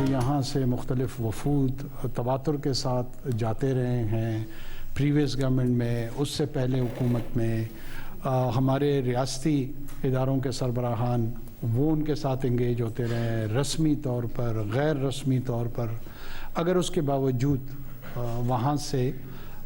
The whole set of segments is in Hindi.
यहाँ से मुख्तलिफ़ वफूद तवातुर के साथ जाते रहे हैं। प्रीवियस गवर्नमेंट में, उससे पहले हुकूमत में हमारे रियासती इदारों के सरबराहान वो उनके साथ इंगेज होते रहे, रस्मी तौर पर, गैर रस्मी तौर पर। अगर उसके बावजूद वहाँ से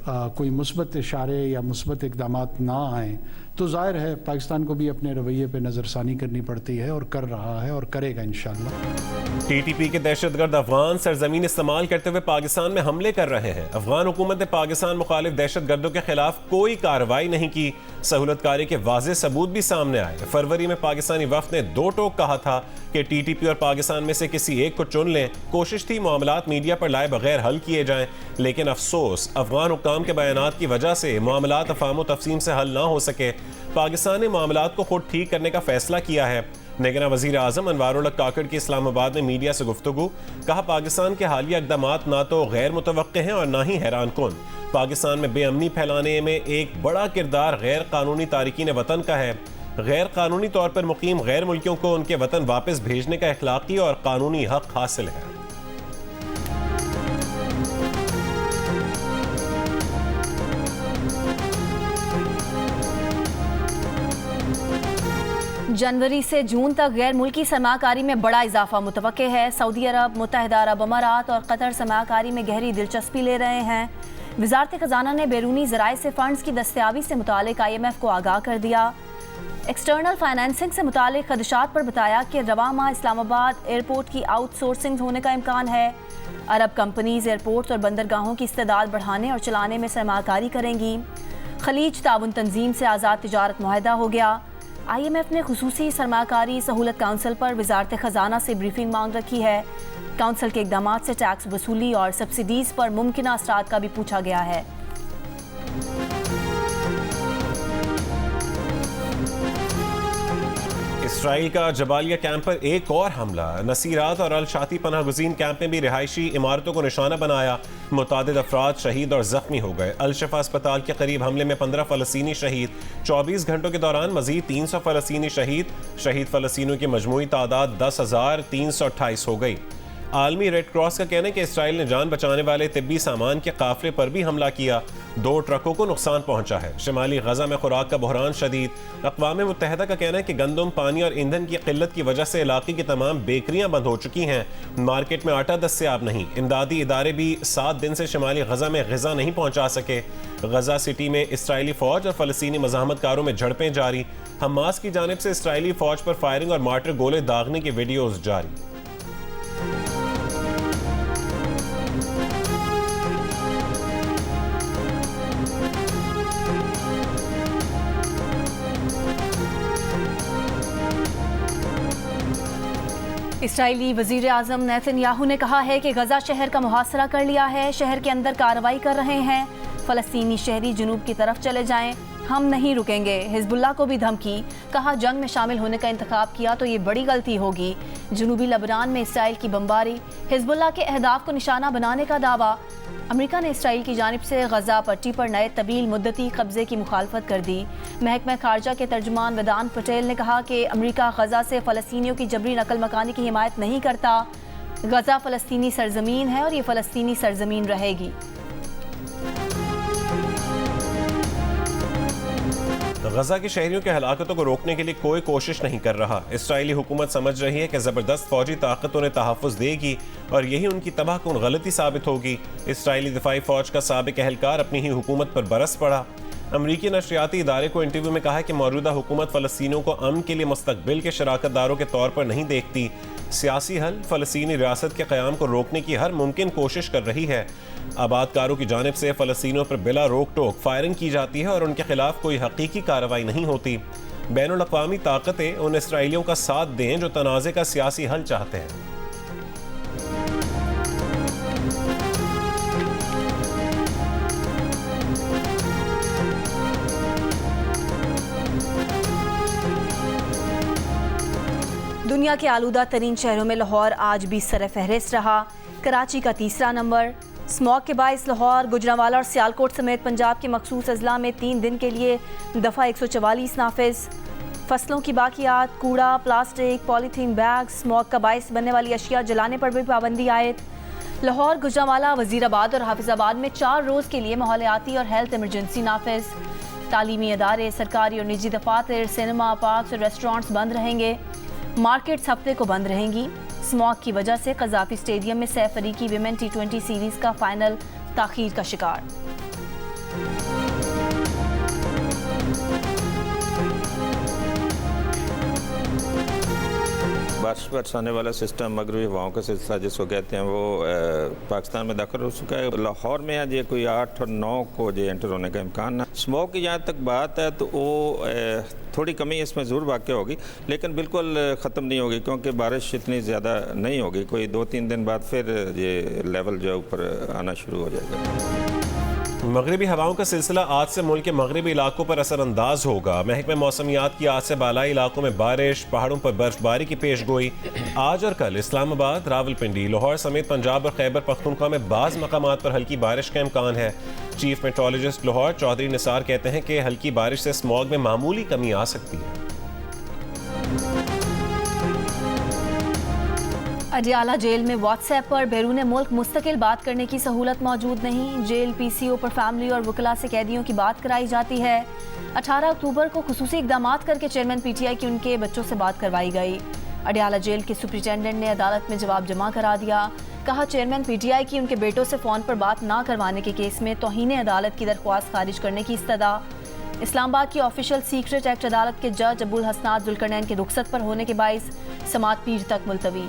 कोई मुस्बत इशारे या मुस्बत इक़दामात ना आएँ तो ज़ाहिर है पाकिस्तान को भी अपने रवैये पे नज़रसानी करनी पड़ती है, और कर रहा है और करेगा इंशाअल्लाह। टीटीपी के दहशतगर्द अफगान सरजमीन इस्तेमाल करते हुए पाकिस्तान में हमले कर रहे हैं। अफगान हुकूमत ने पाकिस्तान मुखालिफ दहशतगर्दों के खिलाफ कोई कार्रवाई नहीं की। सहूलतकारी के वाज़ेह सबूत भी सामने आए। फरवरी में पाकिस्तानी वफ्द ने दो टोक कहा था कि टीटीपी और पाकिस्तान में से किसी एक को चुन लें। कोशिश थी मामलात मीडिया पर लाए बगैर हल किए जाएं, लेकिन अफसोस अफगान हुक्काम के बयानात की वजह से मामलात अफाम तफसीम से हल ना हो सके। पाकिस्तान ने मामलात को खुद ठीक करने का फैसला किया है। निगरान वज़ीर आज़म अनवारुल हक काकड़ की इस्लामाबाद में मीडिया से गुफ्तगू। कहा, पाकिस्तान के हालिया इक़दामात ना तो गैर मुतवक्के हैं और ना ही हैरान कुन। पाकिस्तान में बेअमनी फैलाने में एक बड़ा किरदार गैर कानूनी तारिकीन वतन का है। गैर कानूनी तौर पर मुकीम गैर मुल्कियों को उनके वतन वापस भेजने का अखलाकी और कानूनी हक हासिल है। जनवरी से जून तक गैर मुल्की सरमाकारी में बड़ा इजाफा मुतवक्के है। सऊदी अरब, मुत्तहिदा अरब अमारात और कतर सरमाकारी में गहरी दिलचस्पी ले रहे हैं। वज़ारत ख़ज़ाना ने बैरूनी ज़राए से फ़ंड्स की दस्तयाबी से मुतालिक IMF को आगाह कर दिया। एक्सटर्नल फाइनेंसिंग से मुतालिक खदशात पर बताया कि रवा माह इस्लामाबाद एयरपोर्ट की आउटसोर्सिंग होने का इम्कान है। अरब कंपनीज एयरपोर्ट्स और बंदरगाहों की इस्तेदाद बढ़ाने और चलाने में सरमाकारी करेंगी। खलीज ताउन तंजीम से आज़ाद तिजारत मुआहदा हो गया। IMF ने खुसूसी सरमाकारी सहूलत काउंसिल पर वज़ारत ख़ज़ाना से ब्रीफिंग मांग रखी है। काउंसिल के इक़दामात से टैक्स वसूली और सब्सिडीज़ पर मुमकिन असरात का भी पूछा गया है। इसराइल का जबालिया कैंप पर एक और हमला। नसीरात और अल शाती पनाह गुज़ीन कैंप में भी रिहायशी इमारतों को निशाना बनाया। मुतादिद अफराद शहीद और जख्मी हो गए। अल शफा अस्पताल के करीब हमले में 15 फ़लस्तीनी शहीद। 24 घंटों के दौरान मजीद 300 फ़लस्तीनी शहीद फ़लस्तीनियों की मजमूई तादाद 10,328 हो गई। आलमी रेड क्रॉस का कहना है कि इसराइल ने जान बचाने वाले तिब्बी सामान के काफिले पर भी हमला किया। 2 ट्रकों को नुकसान पहुंचा है। शिमाली गजा में खुराक का बहरान शदीद। अक़वाम मुत्तहिदा का कहना है कि गंदम, पानी और ईंधन की किल्लत की वजह से इलाके की तमाम बेकरियां बंद हो चुकी हैं। मार्केट में आटा दस्तयाब नहीं। इमदादी इदारे भी 7 दिन से शिमाली गजा में ग़िज़ा नहीं पहुंचा सके। गजा सिटी में इसराइली फौज और फ़लस्तीनी मज़ाहमतकारों में झड़पें जारी। हमास की जानिब से इसराइली फौज पर फायरिंग और मार्टर गोले दागने की वीडियोज़ जारी। इसराइली वज़ीर आज़म नेतन्याहू ने कहा है कि गजा शहर का मुहासरा कर लिया है। शहर के अंदर कार्रवाई कर रहे हैं। फ़लस्तीनी शहरी जुनूब की तरफ चले जाएं, हम नहीं रुकेंगे। हिजबुल्लाह को भी धमकी। कहा, जंग में शामिल होने का इंतखाब किया तो ये बड़ी गलती होगी। जनूबी लबनान में इसराइल की बमबारी। हिजबुल्लाह के अहदाफ को निशाना बनाने का दावा। अमेरिका ने इसराइल की जानिब से गजा पट्टी पर नए तवील मुद्दती कब्जे की मुखालफत कर दी। महकमा खारजा के तर्जुमान वेदांत पटेल ने कहा कि अमेरिका गजा से फ़लस्तीनियों की जबरी नकल मकानी की हिमायत नहीं करता। गजा फ़लस्तीनी सरजमीन है और ये फ़लस्तीनी सरजमीन रहेगी। गजा के शहरियों के हलाकतों को रोकने के लिए कोई कोशिश नहीं कर रहा। इसराइली हुकूमत समझ रही है कि ज़बरदस्त फौजी ताकत उन्हें तहफ़्फ़ुज़ देगी और यही उनकी तबाहकुन गलती साबित होगी। इसराइली दिफाई फ़ौज का साबिक एहलकार अपनी ही हुकूमत पर बरस पड़ा। अमरीकी नशरियाती इदारे को इंटरव्यू में कहा है कि मौजूदा हुकूमत फ़लस्तीनियों को अमन के लिए मुस्तक़बिल के शराकतदारों के तौर पर नहीं देखती। सियासी हल फ़लस्तीनी रियासत के क़याम को रोकने की हर मुमकिन कोशिश कर रही है। आबादकारों की जानिब से फ़लस्तीनियों पर बिला रोक टोक फायरिंग की जाती है और उनके खिलाफ कोई हकीकी कार्रवाई नहीं होती। बैनुल अक़वामी ताकतें उन इसराइलियों का साथ दें जो तनाज़े का सियासी हल चाहते हैं। दुनिया के आलूदा तरीन शहरों में लाहौर आज भी सरफ़हरिस्त रहा। कराची का तीसरा नंबर। स्मॉग के बाइस लाहौर, गुजरांवाला और सियालकोट समेत पंजाब के मखसूस अजला में 3 दिन के लिए दफ़ा 144 नाफिज। फसलों की बाकियात, कूड़ा, प्लास्टिक, पॉलीथीन बैग, स्मोक का बाइस बनने वाली अशिया जलाने पर भी पाबंदी आयद। लाहौर, गुजरांवाला, वजीराबाद और हाफिजाबाद में 4 रोज़ के लिए माहौलियाती और हेल्थ इमरजेंसी नाफिज। तालीमी अदारे, सरकारी और निजी दफातर, सिनेमा, पार्क्स और रेस्टोरेंट्स बंद रहेंगे। मार्केट्स हफ्ते को बंद रहेंगी। स्मॉग की वजह से कज़ाफी स्टेडियम में सैफ अली की विमेन T20 सीरीज़ का फाइनल ताख़ीर का शिकार। बारिश बरसाने वाला सिस्टम मगरबी हवाओं का सिलसिला जिसको कहते हैं वो पाकिस्तान में दाखिल हो चुका है। लाहौर में आज ये कोई 8 और 9 को जो एंटर होने का इम्कान है। स्मोक की जहाँ तक बात है तो वो थोड़ी कमी इसमें ज़रूर वाक़ होगी, लेकिन बिल्कुल ख़त्म नहीं होगी क्योंकि बारिश इतनी ज़्यादा नहीं होगी। कोई 2-3 दिन बाद फिर ये लेवल जो है ऊपर आना शुरू हो जाएगा। मगरबी हवाओं का सिलसिला आज से मुल्क के मगरबी इलाकों पर असरअंदाज होगा। महकमे मौसमियात की आज से बालाई इलाकों में बारिश, पहाड़ों पर बर्फबारी की पेश गोई। आज और कल इस्लामाबाद, रावलपिंडी, लाहौर समेत पंजाब और खैबर पख्तूनख्वा में बाज़ मकामात पर हल्की बारिश का इम्कान है। चीफ मेट्रोलॉजिस्ट लाहौर चौधरी निसार कहते हैं कि हल्की बारिश से स्मॉग में मामूली कमी आ सकती है। अडियाला जेल में व्हाट्सएप पर बैरून मुल्क मुस्तकिल बात करने की सहूलत मौजूद नहीं। जेल PCO पर फैमिली और वकला से कैदियों की बात कराई जाती है। 18 अक्टूबर को खुसूसी इक़दामात करके चेयरमैन PTI की उनके बच्चों से बात करवाई गई। अडियाला जेल के सुपरिटेंडेंट ने अदालत में जवाब जमा करा दिया। कहा चेयरमैन PTI की उनके बेटों से फ़ोन पर बात ना करवाने के केस में तौहीन अदालत की दरख्वास्त खारिज करने की इस्तदा। इस्लामाबाद की ऑफिशियल सीक्रेट एक्ट अदालत के जज अबुल हसनात जुल्करनैन के रुखसत पर होने के बाइस समात पीर तक मुलतवी।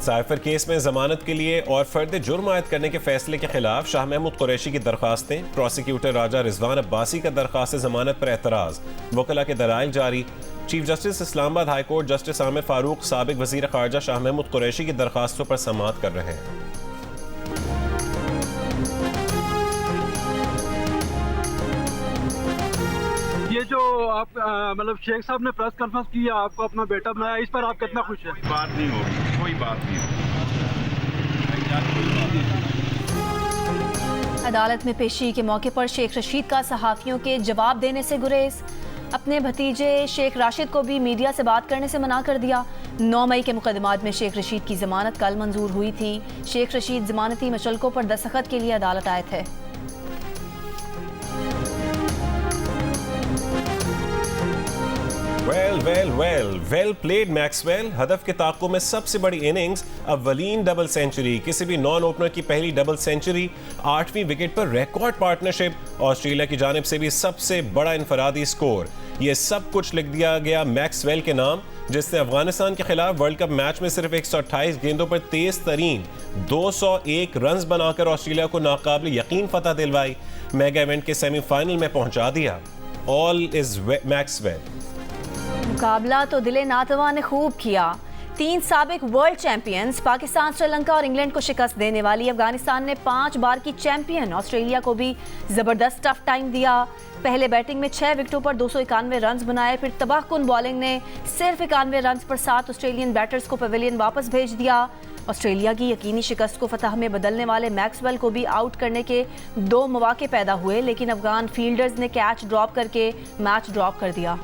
साइफर केस में जमानत के लिए और फर्द जुर्म आयद करने के फैसले के खिलाफ शाह महमूद कुरैशी की दरखास्तें। प्रोसिक्यूटर राजा रिजवान अब्बासी का दरखास्त जमानत पर एतराज। वकला के दलाइल जारी। Chief justice Islamabad high court justice Aamir Farooq साबिक वजीर खारजा शाह महमूद कुरैशी की दरखास्तों पर समाअत कर रहे हैं। ये जो आप मतलब शेख साहब ने प्रेस कॉन्फ्रेंस की, आपको अपना बेटा बनाया, इस पर आप कितना खुश हैं? बात नहीं होगी, कोई बात नहीं होगी। अदालत में पेशी के मौके पर शेख रशीद का सहाफ़ियों के जवाब देने से गुरेज। अपने भतीजे शेख राशिद को भी मीडिया से बात करने से मना कर दिया। 9 मई के मुकदमात में शेख रशीद की जमानत कल मंजूर हुई थी। शेख रशीद जमानती मशल्कों पर दस्तखत के लिए अदालत आए थे। Well played Maxwell. हदफ के ताक़ुब में सबसे बड़ी इनिंग्स, अव्वलीन डबल सेंचुरी, किसी भी नॉन ओपनर की पहली डबल सेंचुरी, 8वीं विकेट पर रिकॉर्ड पार्टनरशिप, ऑस्ट्रेलिया की जानिब से भी सबसे बड़ा इनफरादी स्कोर। ये सब कुछ लिख दिया गया मैक्सवेल के नाम, जिसने अफगानिस्तान के खिलाफ वर्ल्ड कप मैच में सिर्फ 128 गेंदों पर तेज तरीन 201 रन बनाकर ऑस्ट्रेलिया को नाकाबिल यकीन फतह दिलवाई। मेगा इवेंट के सेमीफाइनल में पहुंचा दिया। All is Maxwell. मुकाबला तो दिले नातवा ने खूब किया। 3 साबिक वर्ल्ड चैंपियंस पाकिस्तान, श्रीलंका और इंग्लैंड को शिकस्त देने वाली अफगानिस्तान ने 5 बार की चैंपियन ऑस्ट्रेलिया को भी जबरदस्त टफ टाइम दिया। पहले बैटिंग में 6 विकेटों पर 291 रन बनाए, फिर तबाहकुन बॉलिंग ने सिर्फ 91 रन पर 7 ऑस्ट्रेलियन बैटर्स को पवेलियन वापस भेज दिया। ऑस्ट्रेलिया की यकीनी शिकस्त को फतह में बदलने वाले मैक्सवेल को भी आउट करने के 2 मौके पैदा हुए, लेकिन अफगान फील्डर्स ने कैच ड्रॉप करके मैच ड्रॉप कर दिया।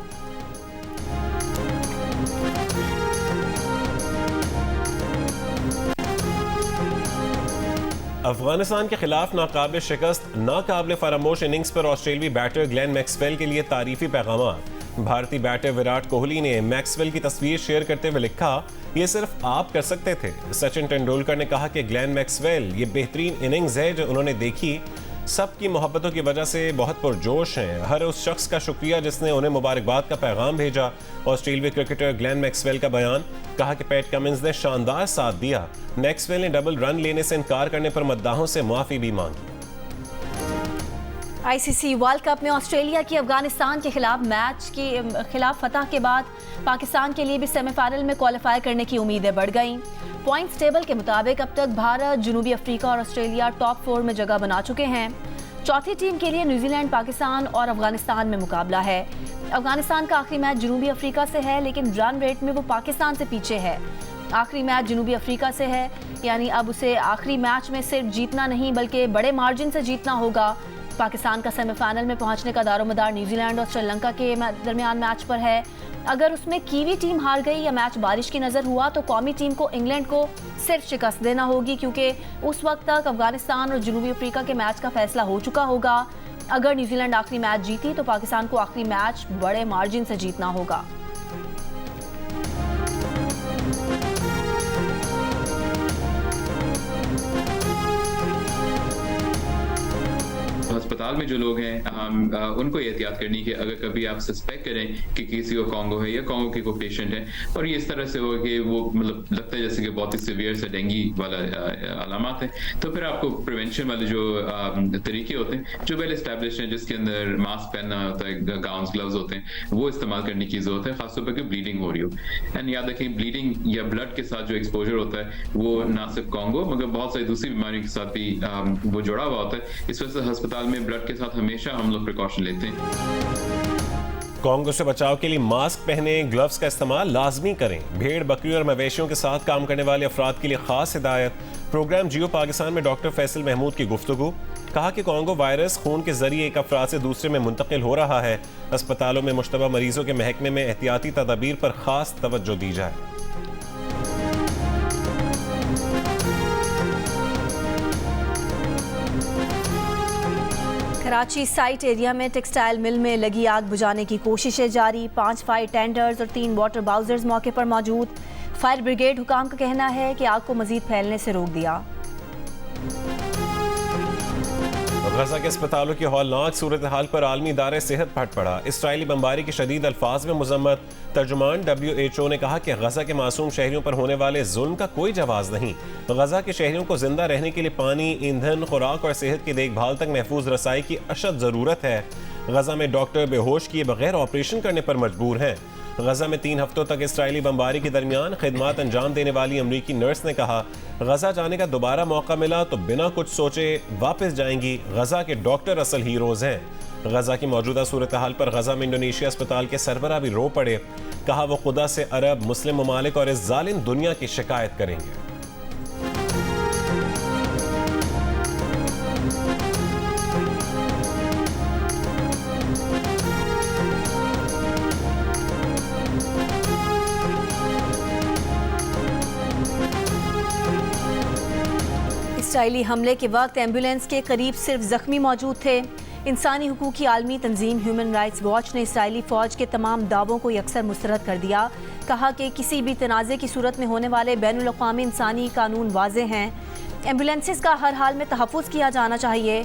अफगानिस्तान के खिलाफ नाकाबिल शिकस्त, नाकाबिल फरामोश इनिंग्स पर ऑस्ट्रेलियाई बैटर ग्लेन मैक्सवेल के लिए तारीफी पैगाम। भारतीय बैटर विराट कोहली ने मैक्सवेल की तस्वीर शेयर करते हुए लिखा, ये सिर्फ आप कर सकते थे। सचिन तेंदुलकर ने कहा कि ग्लेन मैक्सवेल ये बेहतरीन इनिंग्स है जो उन्होंने देखी। सबकी मोहब्बतों की वजह से बहुत पुरजोश हैं। हर उस शख्स का शुक्रिया जिसने उन्हें मुबारकबाद का पैगाम भेजा। ऑस्ट्रेलियाई क्रिकेटर ग्लेन मैक्सवेल का बयान, कहा कि पैट कमिंस ने शानदार साथ दिया। मैक्सवेल ने डबल रन लेने से इनकार करने पर मद्दाहों से माफी भी मांगी। ICC वर्ल्ड कप में ऑस्ट्रेलिया की अफगानिस्तान के खिलाफ मैच के खिलाफ फतह के बाद पाकिस्तान के लिए भी सेमीफाइनल में क्वालिफाई करने की उम्मीदें बढ़ गईं। पॉइंट्स टेबल के मुताबिक अब तक भारत, जनूबी अफ्रीका और ऑस्ट्रेलिया टॉप 4 में जगह बना चुके हैं। चौथी टीम के लिए न्यूजीलैंड, पाकिस्तान और अफगानिस्तान में मुकाबला है। अफगानिस्तान का आखिरी मैच जनूबी अफ्रीका से है, लेकिन रन रेट में वो पाकिस्तान से पीछे है। आखिरी मैच जनूबी अफ्रीका से है। यानी अब उसे आखिरी मैच में सिर्फ जीतना नहीं बल्कि बड़े मार्जिन से जीतना होगा। पाकिस्तान का सेमीफाइनल में पहुंचने का दारोमदार न्यूजीलैंड और श्रीलंका के दरमियान मैच पर है। अगर उसमें कीवी टीम हार गई या मैच बारिश की नज़र हुआ तो कौमी टीम को इंग्लैंड को सिर्फ शिकस्त देना होगी, क्योंकि उस वक्त तक अफगानिस्तान और जनूबी अफ्रीका के मैच का फैसला हो चुका होगा। अगर न्यूजीलैंड आखिरी मैच जीती तो पाकिस्तान को आखिरी मैच बड़े मार्जिन से जीतना होगा। अस्पताल में जो लोग हैं उनको एहतियात करनी कि अगर कभी आप सस्पेक्ट करें कि किसी को कॉन्गो है या कॉन्गो के कोई पेशेंट है और ये इस तरह से हो कि वो मतलब लगता है जैसे कि बहुत ही सीवियर से डेंगी वाला अलामात है, तो फिर आपको प्रिवेंशन वाले जो तरीके होते हैं जो वेल एस्टैब्लिश्ड हैं, जिसके अंदर मास्क पहनना होता है, गाउन्स ग्लव्स होते हैं, वो इस्तेमाल करने की जरूरत है, खासतौर पर कि ब्लीडिंग हो रही हो। एंड याद रखें ब्लीडिंग या ब्लड के साथ जो एक्सपोजर होता है वो ना सिर्फ कॉन्गो मगर बहुत सारी दूसरी बीमारियों के साथ भी वो जुड़ा हुआ होता है। इस वजह से अस्पताल में ब्लड के साथ हमेशा हम लोग प्रिकॉशन लेते हैं। कॉन्गो से बचाव के लिए मास्क पहने, ग्लव्स का इस्तेमाल लाजमी करें। भेड़ बकरियों और मवेशियों के साथ काम करने वाले अफराद के लिए खास हिदायत। प्रोग्राम जियो पाकिस्तान में डॉक्टर फैसल महमूद की गुफ्तगू। कहा कि कॉन्गो वायरस खून के जरिए एक अफराद से दूसरे में मुंतकिल हो रहा है। अस्पतालों में मुश्तबा मरीजों के महकमे में एहतियाती तदाबीर पर खास तवज्जो दी जाए। कराची साइट एरिया में टेक्सटाइल मिल में लगी आग बुझाने की कोशिशें जारी। 5 फायर टेंडर्स और 3 वाटर बाउजर्स मौके पर मौजूद। फायर ब्रिगेड हुकाम का कहना है कि आग को मजीद फैलने से रोक दिया। गजा के अस्पतालों की हौलनाक सूरत हाल पर आलमी इदारे सेहत फट पड़ा। इसराइली बमबारी की शदीद अल्फाज में मुजम्मत। तर्जुमान WHO ने कहा कि गजा के मासूम शहरियों पर होने वाले जुल्म का कोई जवाब नहीं। गजा के शहरियों को जिंदा रहने के लिए पानी, ईंधन, खुराक और सेहत की देखभाल तक महफूज रसाई की अशद जरूरत है। गजा में डॉक्टर बेहोश किए बगैर ऑपरेशन करने पर मजबूर हैं। गजा में 3 हफ्तों तक इसराइली बमबारी के दरमियान खिदमात अंजाम देने वाली अमरीकी नर्स ने कहा, गजा जाने का दोबारा मौका मिला तो बिना कुछ सोचे वापस जाएंगी। गजा के डॉक्टर असल हीरोज हैं। गजा की मौजूदा सूरत हाल पर गजा में इंडोनेशिया अस्पताल के सरबराह भी रो पड़े। कहा वो खुदा से अरब, मुस्लिम ममालिक और इस जालिम दुनिया की शिकायत करेंगे। इसराइली हमले के वक्त एम्बुलेंस के करीब सिर्फ जख्मी मौजूद थे। इंसानी हुकूक की आलमी तंजीम ह्यूमन राइट्स वॉच ने इसराइली फौज के तमाम दावों को यकसर मुस्तरद कर दिया। कहा कि किसी भी तनाज़े की सूरत में होने वाले बैनुल अक़वामी इंसानी कानून वाज़े हैं। एम्बुलेंसेस का हर हाल में तहफ़्फ़ुज़ किया जाना चाहिए।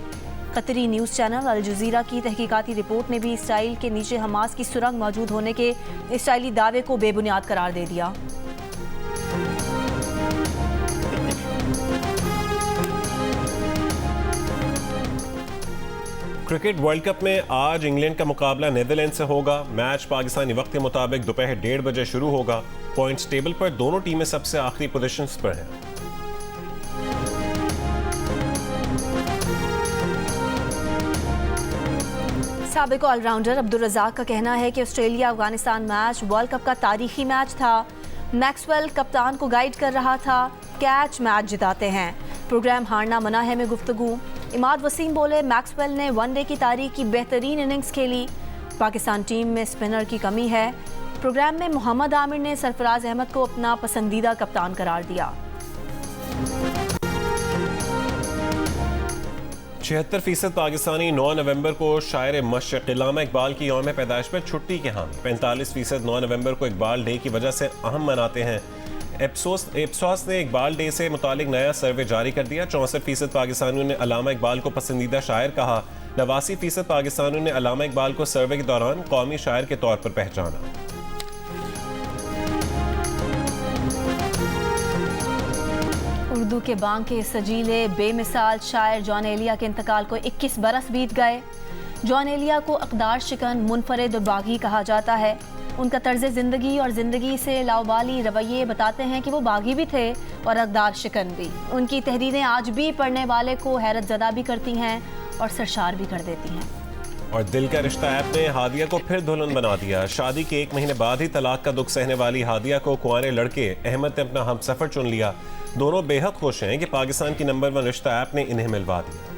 कतरी न्यूज़ चैनल अल जज़ीरा की तहकीकाती रिपोर्ट ने भी इसराइल के नीचे हमास की सुरंग मौजूद होने के इसराइली दावे को बेबुनियाद करार दे दिया। क्रिकेट वर्ल्ड कप में आज इंग्लैंड का मुकाबला नीदरलैंड से होगा। मैच पाकिस्तानी वक्त के मुताबिक दोपहर 1:30 बजे शुरू होगा। पॉइंट्स टेबल पर दोनों टीमें सबसे आखिरी पोजीशंस पर हैं। साबिक ऑलराउंडर अब्दुल रज़ाक का कहना है कि Australia Afghanistan match world cup का तारीखी मैच था। मैक्सवेल कप्तान को गाइड कर रहा था। कैच मैच जिताते हैं, प्रोग्राम हारना मना है में गुफ्तगू। इमाद वसीम बोले, मैक्सवेल ने वनडे की तारीख की बेहतरीन इनिंग्स खेली। पाकिस्तान टीम में स्पिनर की कमी है। प्रोग्राम में मोहम्मद आमिर ने सरफराज अहमद को अपना पसंदीदा कप्तान करार दिया। 76% पाकिस्तानी 9 नवंबर को शायर मशरिक़ अल्लामा इकबाल की यौम पैदाइश पर छुट्टी के हामी। 45% 9 नवंबर को इकबाल डे की वजह से अहम मनाते हैं। एप्सोस ने इकबाल डे से मुतालिक नया सर्वे जारी कर दिया। 64% पाकिस्तानियों ने अल्लामा इकबाल को पसंदीदा शायर कहा। 89% पाकिस्तानियों ने अल्लामा इकबाल को सर्वे के दौरान कौमी शायर के तौर पर पहचाना। उर्दू के बांके सजीले बेमिसाल शायर जॉन एलिया के इंतकाल को 21 बरस बीत गए। जॉन एलिया को अक़दार शिकन, मुनफरिद और बागी कहा जाता है। उनका तर्ज ज़िंदगी और ज़िंदगी से लावाली रवैये बताते हैं कि वो बागी भी थे और अक़दार शिकन भी। उनकी तहरीरें आज भी पढ़ने वाले को हैरत ज़दा भी करती हैं और सरशार भी कर देती हैं। और दिल का रिश्ता ऐप ने हादिया को फिर दुल्हन बना दिया। शादी के 1 महीने बाद ही तलाक का दुख सहने वाली हादिया को कुंवारे लड़के अहमद ने अपना हमसफर चुन लिया। दोनों बेहद खुश हैं कि पाकिस्तान की नंबर 1 रिश्ता ऐप ने इन्हें मिलवा दिया।